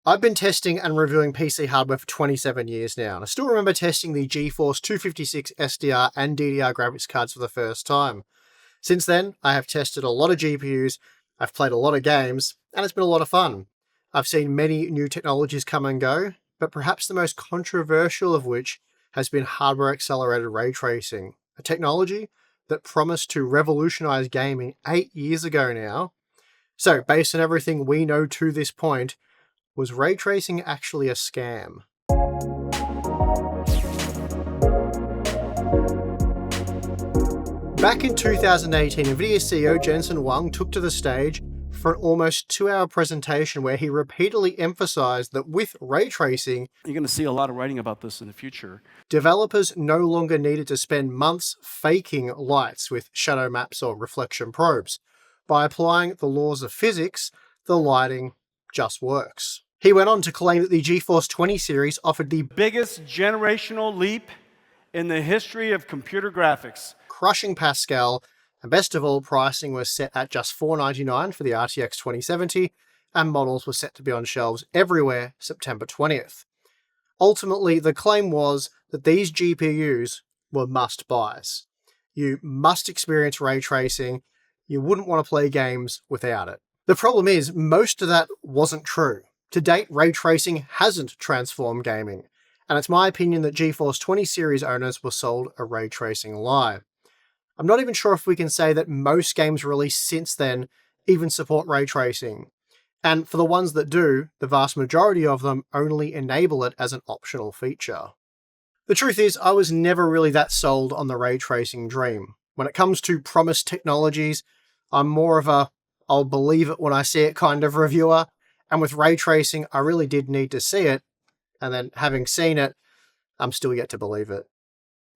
I've been testing and reviewing PC hardware for 27 years now, and I still remember testing the GeForce 256 SDR and DDR graphics cards for the first time. Since then, I have tested a lot of GPUs, I've played a lot of games, and it's been a lot of fun. I've seen many new technologies come and go, but perhaps the most controversial of which has been hardware-accelerated ray tracing, a technology that promised to revolutionize gaming 8 years ago now. So, based on everything we know to this point, was ray tracing actually a scam? Back in 2018, NVIDIA CEO Jensen Huang took to the stage for an almost 2-hour presentation where he repeatedly emphasized that with ray tracing, you're going to see a lot of writing about this in the future. Developers no longer needed to spend months faking lights with shadow maps or reflection probes. By applying the laws of physics, the lighting just works. He went on to claim that the GeForce 20 series offered the biggest generational leap in the history of computer graphics, crushing Pascal, and best of all, pricing was set at just $499 for the RTX 2070, and models were set to be on shelves everywhere September 20th. Ultimately, the claim was that these GPUs were must-buys. You must experience ray tracing, you wouldn't want to play games without it. The problem is, most of that wasn't true. To date, ray tracing hasn't transformed gaming, and it's my opinion that GeForce 20 series owners were sold a ray tracing lie. I'm not even sure if we can say that most games released since then even support ray tracing, and for the ones that do, the vast majority of them only enable it as an optional feature. The truth is, I was never really that sold on the ray tracing dream. When it comes to promised technologies, I'm more of a I'll believe it when I see it kind of reviewer. And with ray tracing, I really did need to see it, and then having seen it, I'm still yet to believe it.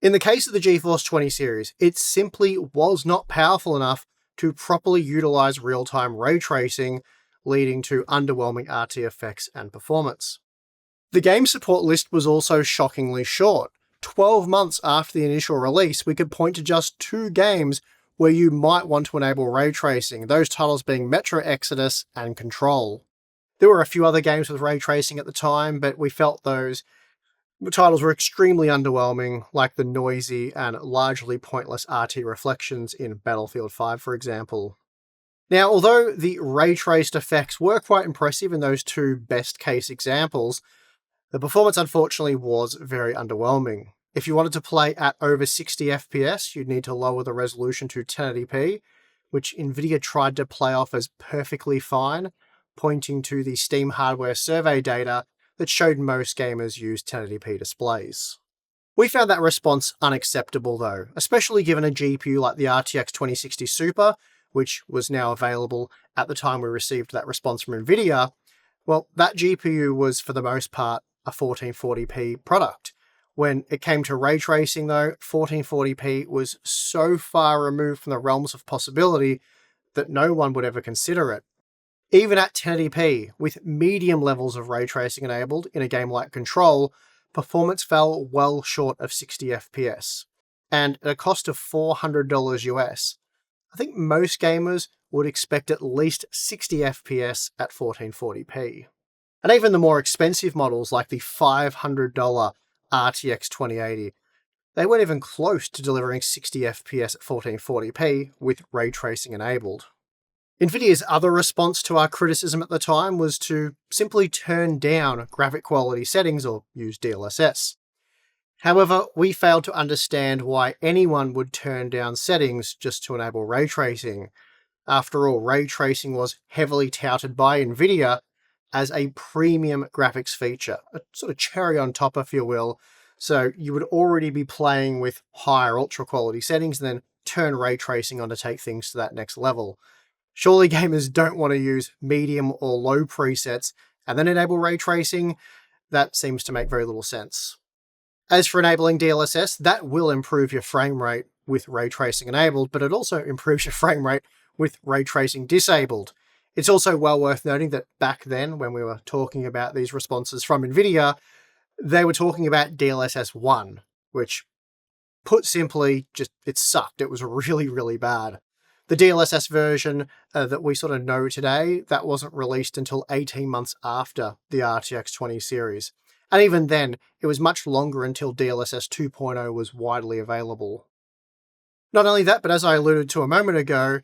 In the case of the GeForce 20 series, it simply was not powerful enough to properly utilize real-time ray tracing, leading to underwhelming RT effects and performance. The game support list was also shockingly short. 12 months after the initial release, we could point to just 2 games where you might want to enable ray tracing, those titles being Metro Exodus and Control. There were a few other games with ray tracing at the time, but we felt those titles were extremely underwhelming, like the noisy and largely pointless RT reflections in Battlefield 5, for example. Now, although the ray-traced effects were quite impressive in those 2 best-case examples, the performance unfortunately was very underwhelming. If you wanted to play at over 60 FPS, you'd need to lower the resolution to 1080p, which NVIDIA tried to play off as perfectly fine, pointing to the Steam hardware survey data that showed most gamers use 1080p displays. We found that response unacceptable though, especially given a GPU like the RTX 2060 Super, which was now available at the time we received that response from NVIDIA. Well, that GPU was for the most part a 1440p product. When it came to ray tracing though, 1440p was so far removed from the realms of possibility that no one would ever consider it. Even at 1080p, with medium levels of ray tracing enabled in a game like Control, performance fell well short of 60 FPS. And at a cost of $400 US, I think most gamers would expect at least 60 FPS at 1440p. And even the more expensive models like the $500 RTX 2080, they weren't even close to delivering 60 FPS at 1440p with ray tracing enabled. NVIDIA's other response to our criticism at the time was to simply turn down graphic quality settings or use DLSS. However, we failed to understand why anyone would turn down settings just to enable ray tracing. After all, ray tracing was heavily touted by NVIDIA as a premium graphics feature, a sort of cherry on top, if you will. So you would already be playing with higher ultra quality settings and then turn ray tracing on to take things to that next level. Surely gamers don't want to use medium or low presets and then enable ray tracing? That seems to make very little sense. As for enabling DLSS, that will improve your frame rate with ray tracing enabled, but it also improves your frame rate with ray tracing disabled. It's also well worth noting that back then, when we were talking about these responses from NVIDIA, they were talking about DLSS 1, which, put simply, it sucked. It was really, really bad. The DLSS version that we sort of know today, that wasn't released until 18 months after the RTX 20 series. And even then, it was much longer until DLSS 2.0 was widely available. Not only that, but as I alluded to a moment ago,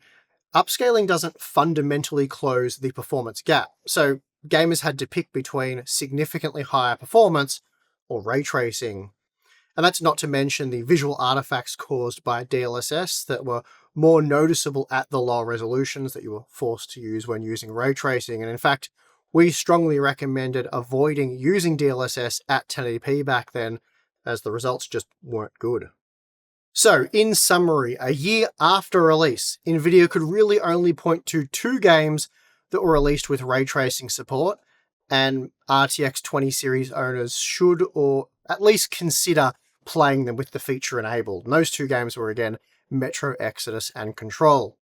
upscaling doesn't fundamentally close the performance gap. So gamers had to pick between significantly higher performance or ray tracing. And that's not to mention the visual artifacts caused by DLSS that were more noticeable at the lower resolutions that you were forced to use when using ray tracing. And in fact, we strongly recommended avoiding using DLSS at 1080p back then, as the results just weren't good. So, in summary, a year after release, Nvidia could really only point to 2 games that were released with ray tracing support, and RTX 20 series owners should or at least consider playing them with the feature enabled. And those 2 games were, again, Metro Exodus and Control.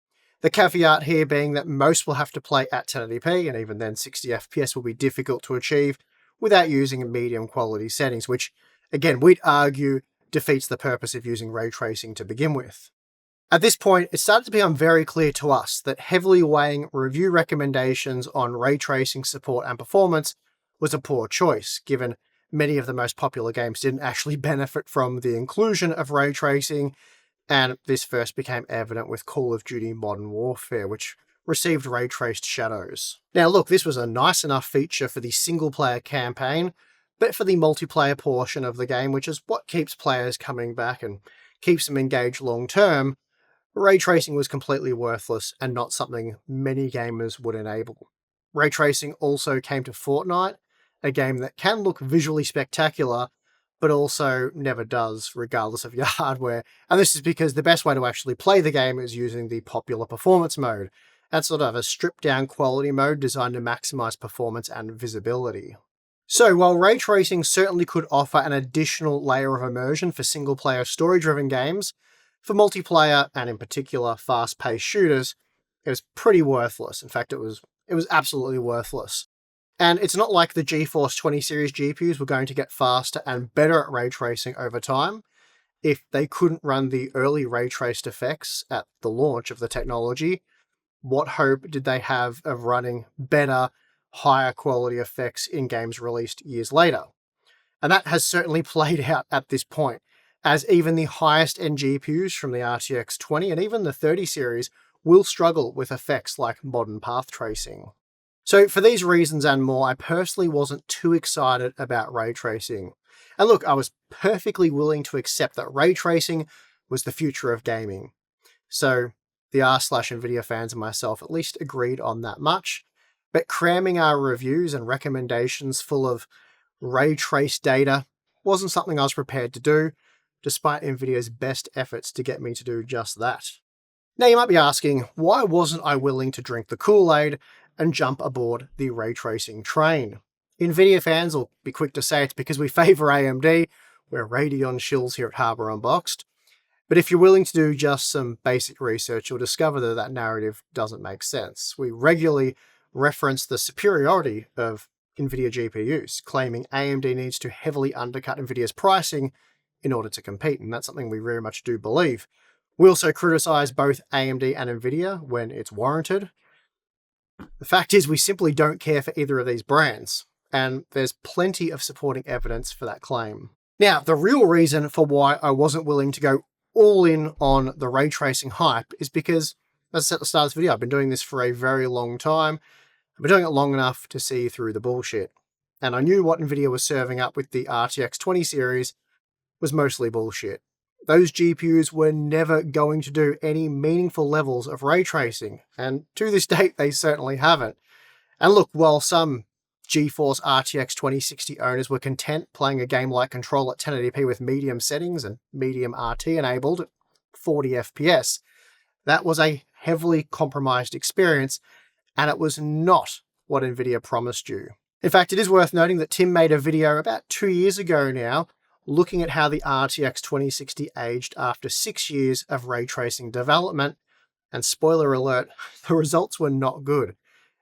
The caveat here being that most will have to play at 1080p, and even then 60 FPS will be difficult to achieve without using medium quality settings, which, again, we'd argue defeats the purpose of using ray tracing to begin with. At this point, it started to become very clear to us that heavily weighing review recommendations on ray tracing support and performance was a poor choice, given many of the most popular games didn't actually benefit from the inclusion of ray tracing, and this first became evident with Call of Duty Modern Warfare, which received ray-traced shadows. Now look, this was a nice enough feature for the single-player campaign, but for the multiplayer portion of the game, which is what keeps players coming back and keeps them engaged long-term, ray tracing was completely worthless and not something many gamers would enable. Ray tracing also came to Fortnite, a game that can look visually spectacular, but also never does, regardless of your hardware. And this is because the best way to actually play the game is using the popular performance mode. That's sort of a stripped-down quality mode designed to maximize performance and visibility. So while ray tracing certainly could offer an additional layer of immersion for single-player story-driven games, for multiplayer, and in particular fast-paced shooters, it was pretty worthless. In fact, it was absolutely worthless. And it's not like the GeForce 20 series GPUs were going to get faster and better at ray tracing over time. If they couldn't run the early ray traced effects at the launch of the technology, what hope did they have of running better, higher quality effects in games released years later? And that has certainly played out at this point, as even the highest end GPUs from the RTX 20 and even the 30 series will struggle with effects like modern path tracing. So for these reasons and more, I personally wasn't too excited about ray tracing. And look, I was perfectly willing to accept that ray tracing was the future of gaming. So the r/Nvidia fans and myself at least agreed on that much. But cramming our reviews and recommendations full of ray trace data wasn't something I was prepared to do, despite Nvidia's best efforts to get me to do just that. Now you might be asking, why wasn't I willing to drink the Kool-Aid and jump aboard the ray tracing train? Nvidia fans will be quick to say it's because we favour AMD, we're Radeon shills here at Harbour Unboxed. But if you're willing to do just some basic research, you'll discover that that narrative doesn't make sense. We regularly reference the superiority of Nvidia GPUs, claiming AMD needs to heavily undercut Nvidia's pricing in order to compete, and that's something we very much do believe. We also criticize both AMD and Nvidia when it's warranted. The fact is, we simply don't care for either of these brands, and there's plenty of supporting evidence for that claim. Now, the real reason for why I wasn't willing to go all in on the ray tracing hype is because, as I said at the start of this video, I've been doing this for a very long time. I've been doing it long enough to see through the bullshit. And I knew what Nvidia was serving up with the RTX 20 series was mostly bullshit. Those GPUs were never going to do any meaningful levels of ray tracing, and to this date they certainly haven't. And look, while some GeForce RTX 2060 owners were content playing a game like Control at 1080p with medium settings and medium RT enabled at 40 FPS, that was a heavily compromised experience, and it was not what Nvidia promised you. In fact, it is worth noting that Tim made a video about 2 years ago now looking at how the RTX 2060 aged after 6 years of ray tracing development, and spoiler alert, the results were not good.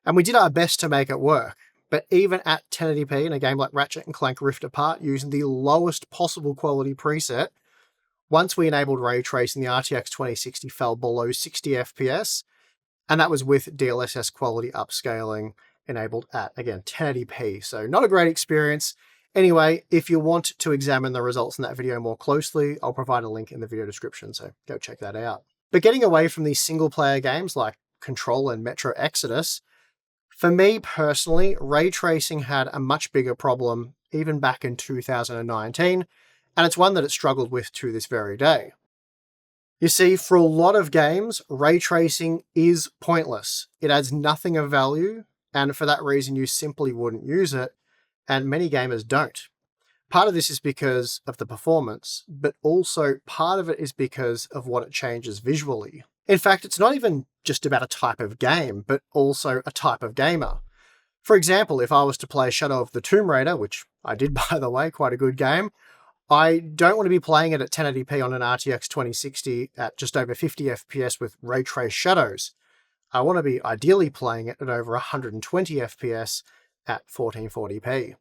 And we did our best to make it work, but even at 1080p in a game like Ratchet & Clank Rift Apart using the lowest possible quality preset, Once we enabled ray tracing, the RTX 2060 fell below 60 FPS, and that was with DLSS quality upscaling enabled at, again, 1080p. So not a great experience. Anyway, if you want to examine the results in that video more closely, I'll provide a link in the video description, so go check that out. But getting away from these single-player games like Control and Metro Exodus, for me personally, ray tracing had a much bigger problem even back in 2019, and it's one that it struggled with to this very day. You see, for a lot of games, ray tracing is pointless. It adds nothing of value, and for that reason you simply wouldn't use it, and many gamers don't. Part of this is because of the performance, but also part of it is because of what it changes visually. In fact, it's not even just about a type of game, but also a type of gamer. For example, if I was to play Shadow of the Tomb Raider, which I did by the way, quite a good game, I don't want to be playing it at 1080p on an RTX 2060 at just over 50 FPS with ray trace shadows. I want to be ideally playing it at over 120 FPS at 1440p.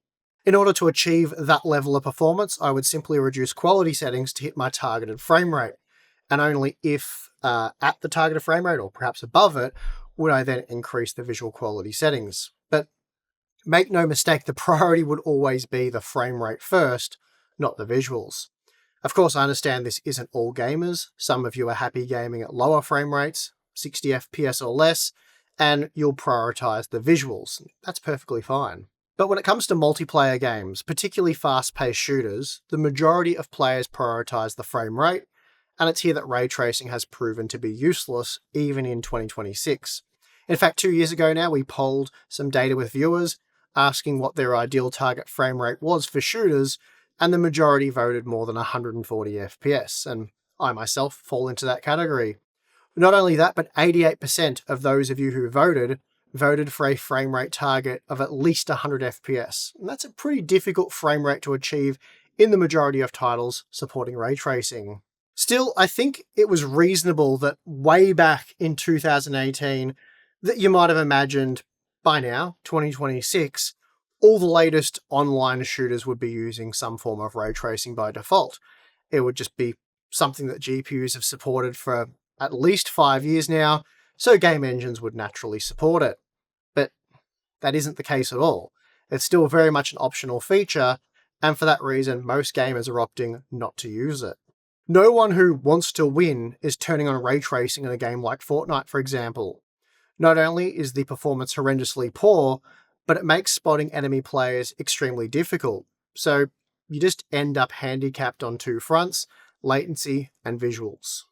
In order to achieve that level of performance, I would simply reduce quality settings to hit my targeted frame rate. And only if at the targeted frame rate, or perhaps above it, would I then increase the visual quality settings. But make no mistake, the priority would always be the frame rate first, not the visuals. Of course, I understand this isn't all gamers. Some of you are happy gaming at lower frame rates, 60 FPS or less, and you'll prioritize the visuals. That's perfectly fine. But when it comes to multiplayer games, particularly fast-paced shooters, the majority of players prioritize the frame rate, and it's here that ray tracing has proven to be useless even in 2026. In fact, 2 years ago now, we polled some data with viewers asking what their ideal target frame rate was for shooters, and the majority voted more than 140 FPS, and I myself fall into that category. Not only that, but 88% of those of you who voted for a frame rate target of at least 100 FPS. And that's a pretty difficult frame rate to achieve in the majority of titles supporting ray tracing. Still, I think it was reasonable that way back in 2018 that you might have imagined by now, 2026, all the latest online shooters would be using some form of ray tracing by default. It would just be something that GPUs have supported for at least 5 years now, so game engines would naturally support it. But that isn't the case at all. It's still very much an optional feature, and for that reason, most gamers are opting not to use it. No one who wants to win is turning on ray tracing in a game like Fortnite, for example. Not only is the performance horrendously poor, but it makes spotting enemy players extremely difficult. So you just end up handicapped on two fronts, latency and visuals.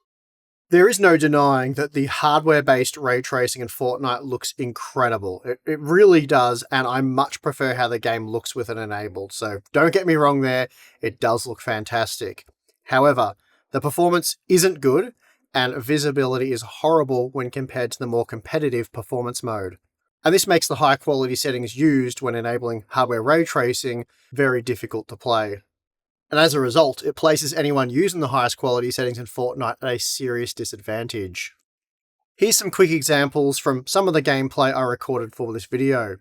There is no denying that the hardware-based ray tracing in Fortnite looks incredible. It really does, and I much prefer how the game looks with it enabled. So don't get me wrong there, it does look fantastic. However, the performance isn't good, and visibility is horrible when compared to the more competitive performance mode. And this makes the high-quality settings used when enabling hardware ray tracing very difficult to play. And as a result, it places anyone using the highest quality settings in Fortnite at a serious disadvantage. Here's some quick examples from some of the gameplay I recorded for this video.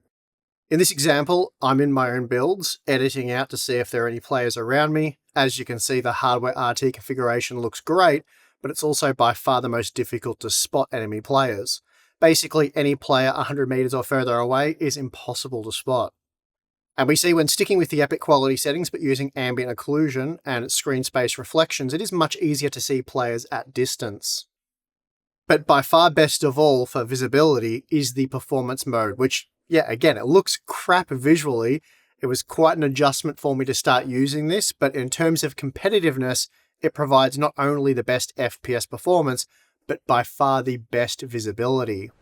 In this example, I'm in my own builds, editing out to see if there are any players around me. As you can see, the hardware RT configuration looks great, but it's also by far the most difficult to spot enemy players. Basically, any player 100 meters or further away is impossible to spot. And we see when sticking with the epic quality settings but using ambient occlusion and screen space reflections, it is much easier to see players at distance. But by far best of all for visibility is the performance mode, which, yeah, again, it looks crap visually. It was quite an adjustment for me to start using this, but in terms of competitiveness, it provides not only the best FPS performance, but by far the best visibility.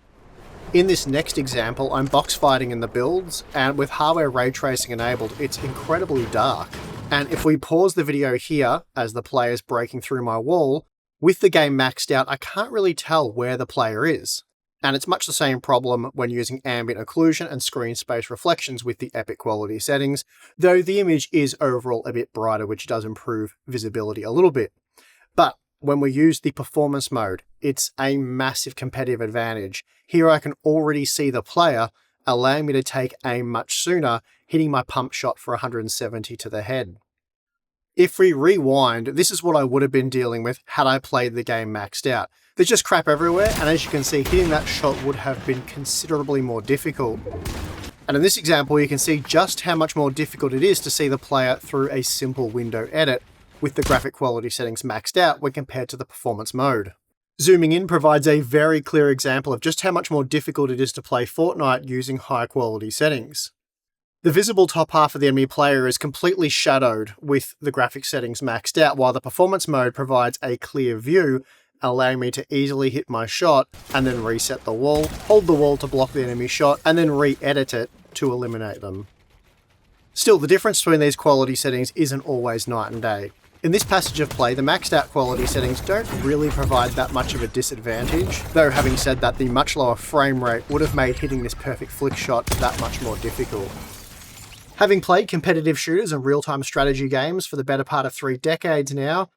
In this next example, I'm box fighting in the builds, and with hardware ray tracing enabled, it's incredibly dark. And if we pause the video here, as the player's breaking through my wall, with the game maxed out, I can't really tell where the player is. And it's much the same problem when using ambient occlusion and screen space reflections with the epic quality settings, though the image is overall a bit brighter, which does improve visibility a little bit. But when we use the performance mode, it's a massive competitive advantage. Here I can already see the player, allowing me to take aim much sooner, hitting my pump shot for 170 to the head. If we rewind, this is what I would have been dealing with had I played the game maxed out. There's just crap everywhere, and as you can see, hitting that shot would have been considerably more difficult. And in this example, you can see just how much more difficult it is to see the player through a simple window edit with the graphic quality settings maxed out when compared to the performance mode. Zooming in provides a very clear example of just how much more difficult it is to play Fortnite using high quality settings. The visible top half of the enemy player is completely shadowed with the graphic settings maxed out, while the performance mode provides a clear view, allowing me to easily hit my shot and then reset the wall, hold the wall to block the enemy shot, and then re-edit it to eliminate them. Still, the difference between these quality settings isn't always night and day. In this passage of play, the maxed out quality settings don't really provide that much of a disadvantage, though having said that, the much lower frame rate would have made hitting this perfect flick shot that much more difficult. Having played competitive shooters and real-time strategy games for the better part of 3 decades now,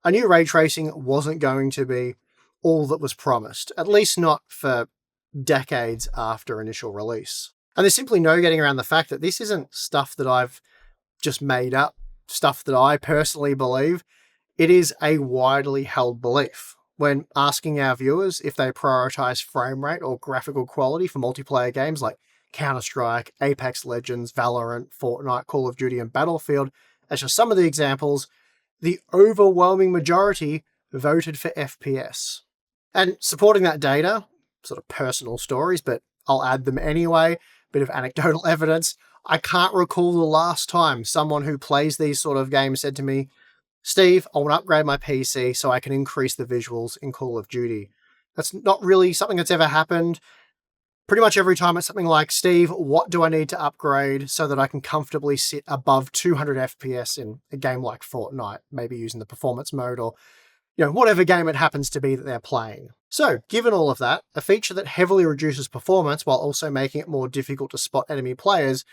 I knew ray tracing wasn't going to be all that was promised, at least not for decades after initial release. And there's simply no getting around the fact that this isn't stuff that I've just made up, stuff that I personally believe. It is a widely held belief. When asking our viewers if they prioritize frame rate or graphical quality for multiplayer games like Counter-Strike, Apex Legends, Valorant, Fortnite, Call of Duty, and Battlefield, as just some of the examples, the overwhelming majority voted for FPS. And supporting that data, sort of personal stories, but I'll add them anyway, bit of anecdotal evidence, I can't recall the last time someone who plays these sort of games said to me, "Steve, I want to upgrade my PC so I can increase the visuals in Call of Duty." That's not really something that's ever happened. Pretty much every time it's something like, "Steve, what do I need to upgrade so that I can comfortably sit above 200 FPS in a game like Fortnite?" Maybe using the performance mode or, whatever game it happens to be that they're playing. So, given all of that, a feature that heavily reduces performance while also making it more difficult to spot enemy players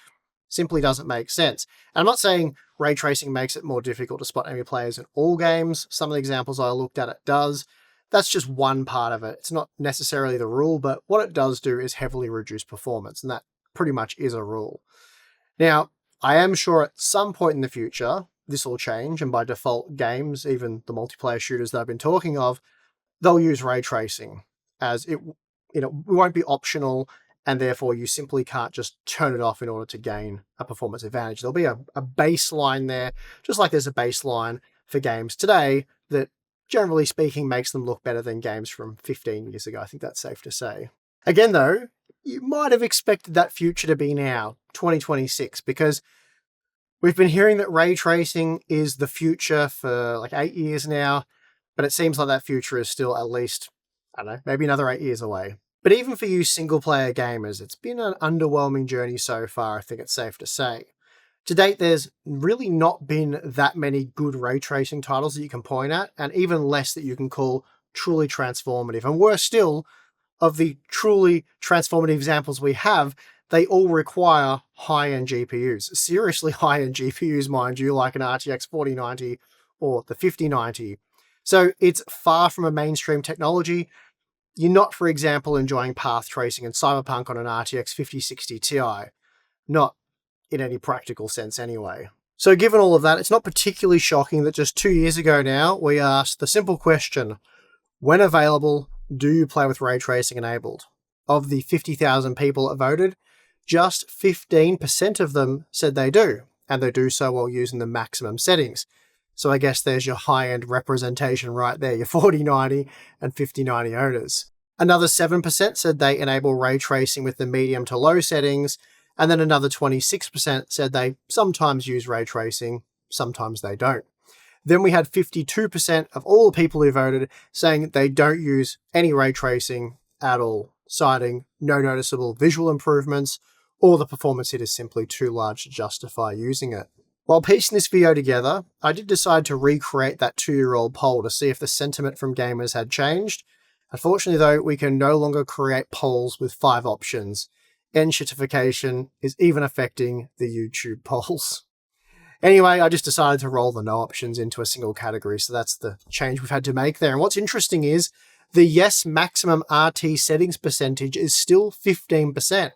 simply doesn't make sense. And I'm not saying ray tracing makes it more difficult to spot enemy players in all games. Some of the examples I looked at, it does. That's just one part of it. It's not necessarily the rule, but what it does do is heavily reduce performance, and that pretty much is a rule. Now, I am sure at some point in the future, this will change, and by default, games, even the multiplayer shooters that I've been talking of, they'll use ray tracing, as it won't be optional, and therefore you simply can't just turn it off in order to gain a performance advantage. There'll be a baseline there, just like there's a baseline for games today that, generally speaking, makes them look better than games from 15 years ago. I think that's safe to say. Again, though, you might have expected that future to be now, 2026, because we've been hearing that ray tracing is the future for like 8 years now, but it seems like that future is still at least, maybe another 8 years away. But even for you single-player gamers, it's been an underwhelming journey so far, I think it's safe to say. To date, there's really not been that many good ray tracing titles that you can point at, and even less that you can call truly transformative. And worse still, of the truly transformative examples we have, they all require high-end GPUs. Seriously high-end GPUs, mind you, like an RTX 4090 or the 5090. So it's far from a mainstream technology. You're not, for example, enjoying path tracing and Cyberpunk on an RTX 5060 Ti. Not in any practical sense anyway. So given all of that, it's not particularly shocking that just 2 years ago now, we asked the simple question, when available, do you play with ray tracing enabled? Of the 50,000 people that voted, just 15% of them said they do, and they do so while using the maximum settings. So I guess there's your high-end representation right there, your 4090 and 5090 owners. Another 7% said they enable ray tracing with the medium to low settings, and then another 26% said they sometimes use ray tracing, sometimes they don't. Then we had 52% of all the people who voted saying they don't use any ray tracing at all, citing no noticeable visual improvements, or the performance hit is simply too large to justify using it. While piecing this video together, I did decide to recreate that 2-year-old poll to see if the sentiment from gamers had changed. Unfortunately though, we can no longer create polls with 5 options. N-shitification is even affecting the YouTube polls. Anyway, I just decided to roll the no options into a single category, so that's the change we've had to make there. And what's interesting is the yes maximum RT settings percentage is still 15%,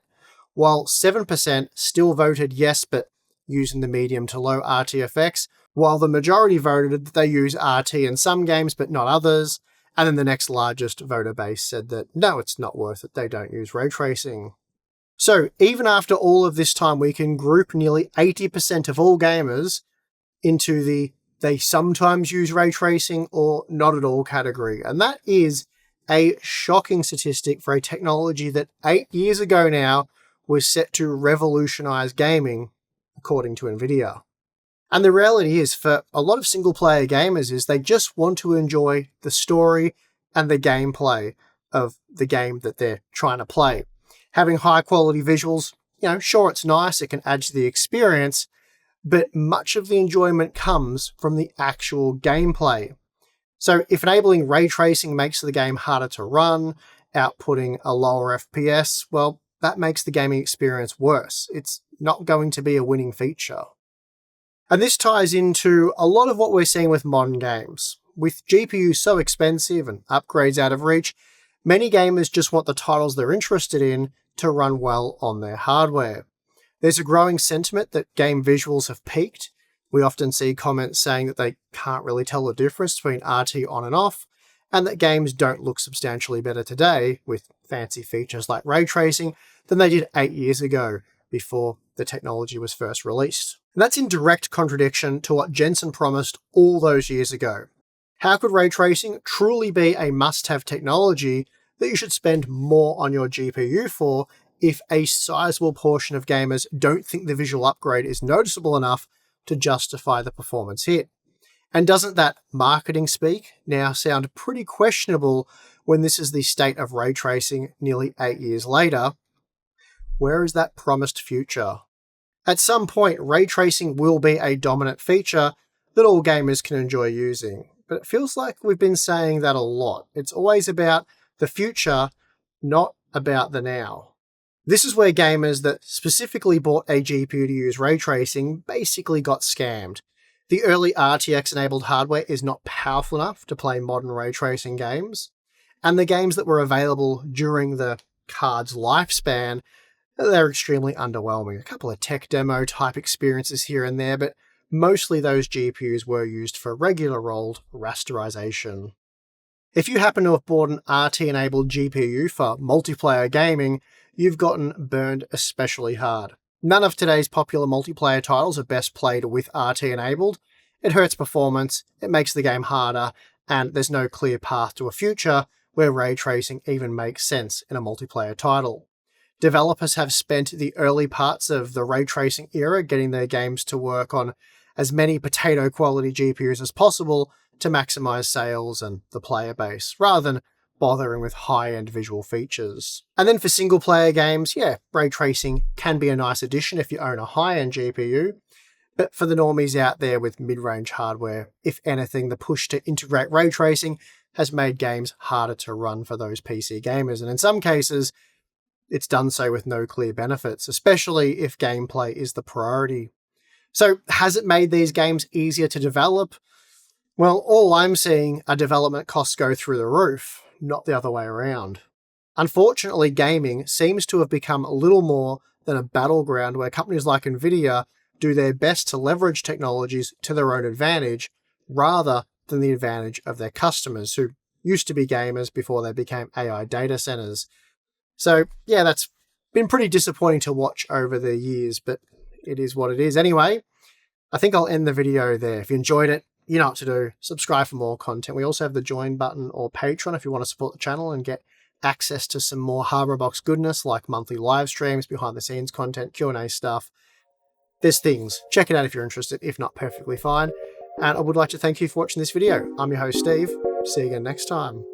while 7% still voted yes, but using the medium to low RTFX, while the majority voted that they use RT in some games but not others, and then the next largest voter base said that no, it's not worth it, they don't use ray tracing. So even after all of this time, we can group nearly 80% of all gamers into the they sometimes use ray tracing or not at all category. And that is a shocking statistic for a technology that 8 years ago now was set to revolutionize gaming, according to Nvidia. And the reality is, for a lot of single-player gamers, is they just want to enjoy the story and the gameplay of the game that they're trying to play. Having high-quality visuals, sure, it's nice, it can add to the experience, but much of the enjoyment comes from the actual gameplay. So if enabling ray tracing makes the game harder to run, outputting a lower FPS, well, that makes the gaming experience worse. It's not going to be a winning feature. And this ties into a lot of what we're seeing with modern games. With GPUs so expensive and upgrades out of reach, many gamers just want the titles they're interested in to run well on their hardware. There's a growing sentiment that game visuals have peaked. We often see comments saying that they can't really tell the difference between RT on and off, and that games don't look substantially better today with fancy features like ray tracing than they did 8 years ago before the technology was first released. And that's in direct contradiction to what Jensen promised all those years ago. How could ray tracing truly be a must-have technology that you should spend more on your GPU for if a sizable portion of gamers don't think the visual upgrade is noticeable enough to justify the performance hit? And doesn't that marketing speak now sound pretty questionable when this is the state of ray tracing nearly 8 years later? Where is that promised future? At some point, ray tracing will be a dominant feature that all gamers can enjoy using, but it feels like we've been saying that a lot. It's always about the future, not about the now. This is where gamers that specifically bought a GPU to use ray tracing basically got scammed. The early RTX-enabled hardware is not powerful enough to play modern ray tracing games, and the games that were available during the card's lifespan, they're extremely underwhelming. A couple of tech demo type experiences here and there, but mostly those GPUs were used for regular old rasterization. If you happen to have bought an RT-enabled GPU for multiplayer gaming, you've gotten burned especially hard. None of today's popular multiplayer titles are best played with RT enabled. It hurts performance, it makes the game harder, and there's no clear path to a future where ray tracing even makes sense in a multiplayer title. Developers have spent the early parts of the ray tracing era getting their games to work on as many potato quality GPUs as possible to maximize sales and the player base, rather than bothering with high-end visual features. And then for single-player games, ray tracing can be a nice addition if you own a high-end GPU, but for the normies out there with mid-range hardware, if anything, the push to integrate ray tracing has made games harder to run for those PC gamers, and in some cases, it's done so with no clear benefits, especially if gameplay is the priority. So has it made these games easier to develop? Well, all I'm seeing are development costs go through the roof, not the other way around. Unfortunately, gaming seems to have become a little more than a battleground where companies like Nvidia do their best to leverage technologies to their own advantage, rather than the advantage of their customers, who used to be gamers before they became AI data centers. So, that's been pretty disappointing to watch over the years, but it is what it is. Anyway, I think I'll end the video there. If you enjoyed it, you know what to do. Subscribe for more content. We also have the join button or Patreon if you want to support the channel and get access to some more Hardware Box goodness like monthly live streams, behind the scenes content, Q&A stuff. There's things. Check it out if you're interested. If not, perfectly fine. And I would like to thank you for watching this video. I'm your host, Steve. See you again next time.